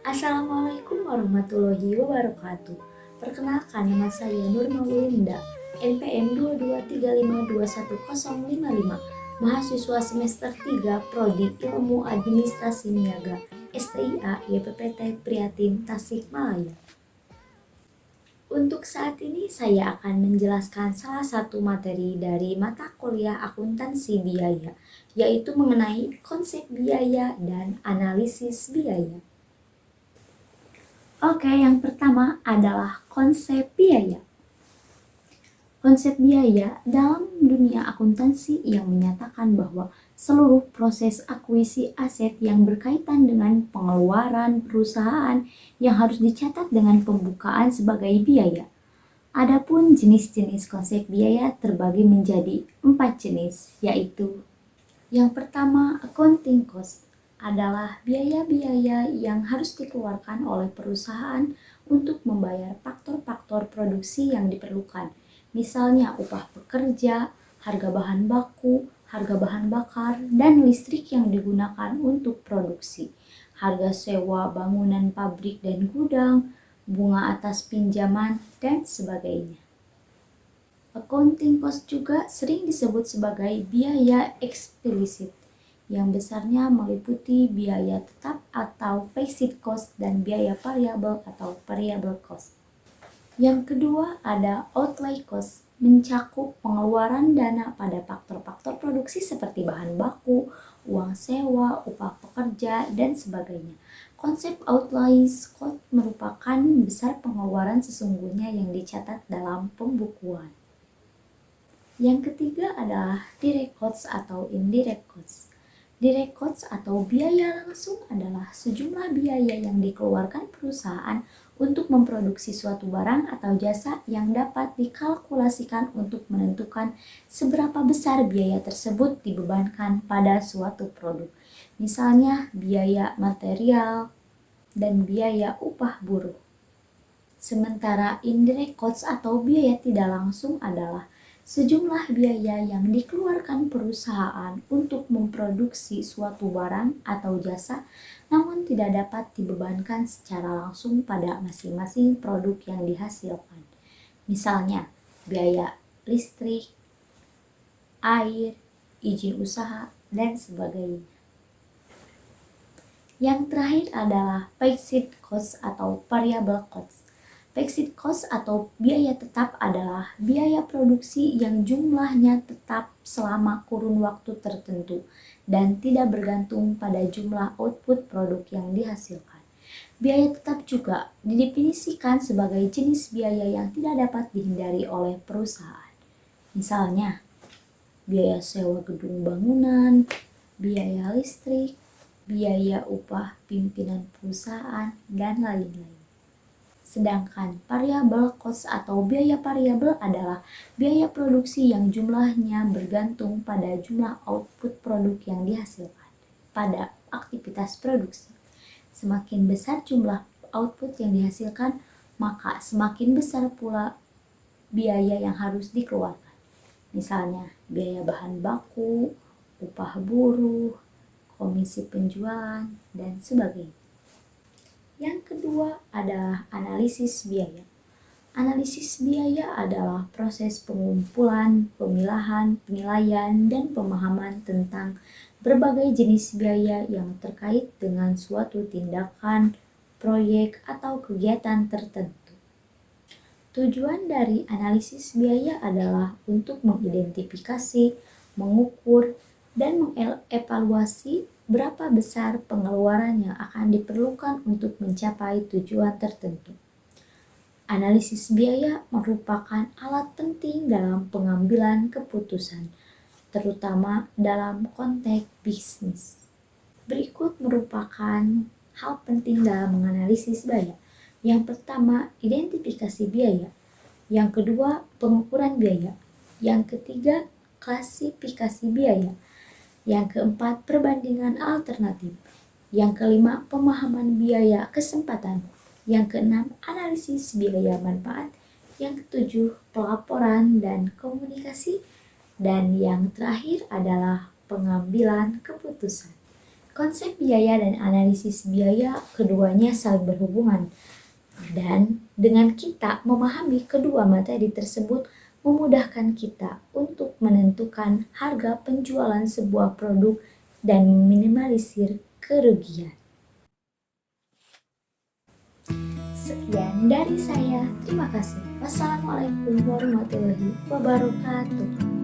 Assalamualaikum warahmatullahi wabarakatuh. Perkenalkan, nama saya Nur Maulinda, NPM 223521055, mahasiswa semester 3 Prodi Ilmu Administrasi Niaga, STIA YPPT Prihatin Tasikmalaya. Untuk saat ini saya akan menjelaskan salah satu materi dari mata kuliah akuntansi biaya, yaitu mengenai konsep biaya dan analisis biaya. Oke, yang pertama adalah konsep biaya. Konsep biaya dalam dunia akuntansi yang menyatakan bahwa seluruh proses akuisisi aset yang berkaitan dengan pengeluaran perusahaan yang harus dicatat dengan pembukaan sebagai biaya. Adapun jenis-jenis konsep biaya terbagi menjadi 4 jenis, yaitu yang pertama, accounting cost adalah biaya-biaya yang harus dikeluarkan oleh perusahaan untuk membayar faktor-faktor produksi yang diperlukan, misalnya upah pekerja, harga bahan baku, harga bahan bakar, dan listrik yang digunakan untuk produksi, harga sewa bangunan pabrik dan gudang, bunga atas pinjaman, dan sebagainya. Accounting cost juga sering disebut sebagai biaya eksplisit, yang besarnya meliputi biaya tetap atau fixed cost dan biaya variabel atau variable cost. Yang kedua ada outlay cost, mencakup pengeluaran dana pada faktor-faktor produksi seperti bahan baku, uang sewa, upah pekerja, dan sebagainya. Konsep outlay cost merupakan besar pengeluaran sesungguhnya yang dicatat dalam pembukuan. Yang ketiga adalah direct cost atau indirect cost. Direct cost atau biaya langsung adalah sejumlah biaya yang dikeluarkan perusahaan untuk memproduksi suatu barang atau jasa yang dapat dikalkulasikan untuk menentukan seberapa besar biaya tersebut dibebankan pada suatu produk. Misalnya biaya material dan biaya upah buruh. Sementara indirect cost atau biaya tidak langsung adalah sejumlah biaya yang dikeluarkan perusahaan untuk memproduksi suatu barang atau jasa namun tidak dapat dibebankan secara langsung pada masing-masing produk yang dihasilkan. Misalnya, biaya listrik, air, izin usaha, dan sebagainya. Yang terakhir adalah fixed cost atau variable cost. Fixed cost atau biaya tetap adalah biaya produksi yang jumlahnya tetap selama kurun waktu tertentu dan tidak bergantung pada jumlah output produk yang dihasilkan. Biaya tetap juga didefinisikan sebagai jenis biaya yang tidak dapat dihindari oleh perusahaan. Misalnya, biaya sewa gedung bangunan, biaya listrik, biaya upah pimpinan perusahaan, dan lain-lain. Sedangkan variable cost atau biaya variabel adalah biaya produksi yang jumlahnya bergantung pada jumlah output produk yang dihasilkan pada aktivitas produksi. Semakin besar jumlah output yang dihasilkan, maka semakin besar pula biaya yang harus dikeluarkan. Misalnya, biaya bahan baku, upah buruh, komisi penjualan, dan sebagainya. Yang kedua adalah analisis biaya. Analisis biaya adalah proses pengumpulan, pemilahan, penilaian, dan pemahaman tentang berbagai jenis biaya yang terkait dengan suatu tindakan, proyek, atau kegiatan tertentu. Tujuan dari analisis biaya adalah untuk mengidentifikasi, mengukur, dan mengevaluasi berapa besar pengeluaran yang akan diperlukan untuk mencapai tujuan tertentu. Analisis biaya merupakan alat penting dalam pengambilan keputusan, terutama dalam konteks bisnis. Berikut merupakan hal penting dalam menganalisis biaya. Yang pertama, identifikasi biaya. Yang kedua, pengukuran biaya. Yang ketiga, klasifikasi biaya. Yang keempat, perbandingan alternatif. Yang kelima, pemahaman biaya kesempatan. Yang keenam, analisis biaya manfaat. Yang ketujuh, pelaporan dan komunikasi. Dan yang terakhir adalah pengambilan keputusan. Konsep biaya dan analisis biaya keduanya saling berhubungan. Dan dengan kita memahami kedua materi tersebut memudahkan kita untuk menentukan harga penjualan sebuah produk dan meminimalisir kerugian. Sekian dari saya. Terima kasih. Wassalamualaikum warahmatullahi wabarakatuh.